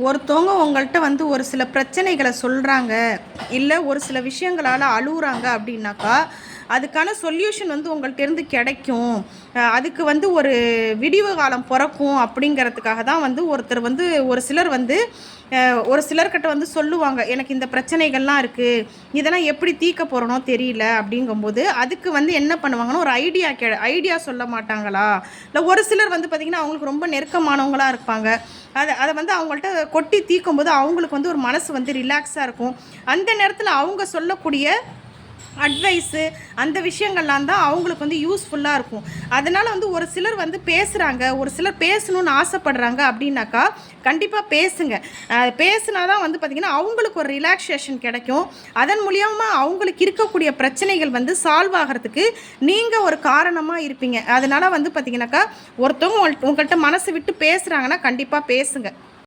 ஒருத்தவங்க உங்கள்கிட்ட வந்து ஒரு சில பிரச்சனைகளை சொல்கிறாங்க, இல்லை ஒரு சில விஷயங்களால் அழுகுறாங்க அப்படின்னாக்கா, அதுக்கான சொல்யூஷன் வந்து உங்கள்கிட்டேருந்து கிடைக்கும். அதுக்கு வந்து ஒரு விடிவு காலம் பிறக்கும் அப்படிங்கிறதுக்காக தான் வந்து ஒருத்தர் வந்து ஒரு சிலர் வந்து ஒரு சிலர்கிட்ட வந்து சொல்லுவாங்க, எனக்கு இந்த பிரச்சனைகள்லாம் இருக்குது, இதெல்லாம் எப்படி தீர்க்க போகிறனோ தெரியல அப்படிங்கும்போது, அதுக்கு வந்து என்ன பண்ணுவாங்கன்னா ஒரு ஐடியா சொல்ல மாட்டாங்களா? இல்லை ஒரு சிலர் வந்து பார்த்திங்கன்னா அவங்களுக்கு ரொம்ப நெருக்கமானவங்களாக இருப்பாங்க. அதை வந்து அவங்கள்ட்ட கொட்டி தீர்க்கும்போது அவங்களுக்கு வந்து ஒரு மனசு வந்து ரிலாக்ஸாக இருக்கும். அந்த நேரத்தில் அவங்க சொல்லக்கூடிய அட்வைஸு அந்த விஷயங்கள்லாம் தான் அவங்களுக்கு வந்து யூஸ்ஃபுல்லாக இருக்கும். அதனால் வந்து ஒரு சிலர் வந்து பேசுகிறாங்க, ஒரு சிலர் பேசணுன்னு ஆசைப்படுறாங்க அப்படின்னாக்கா கண்டிப்பாக பேசுங்க. பேசுனா தான் வந்து பார்த்திங்கன்னா அவங்களுக்கு ஒரு ரிலாக்ஸேஷன் கிடைக்கும். அதன் மூலியமாக அவங்களுக்கு இருக்கக்கூடிய பிரச்சனைகள் வந்து சால்வ் ஆகிறதுக்கு நீங்கள் ஒரு காரணமாக இருப்பீங்க. அதனால் வந்து பார்த்திங்கனாக்கா ஒருத்தவங்க உங்கள்கிட்ட மனசு விட்டு பேசுகிறாங்கன்னா கண்டிப்பாக பேசுங்க.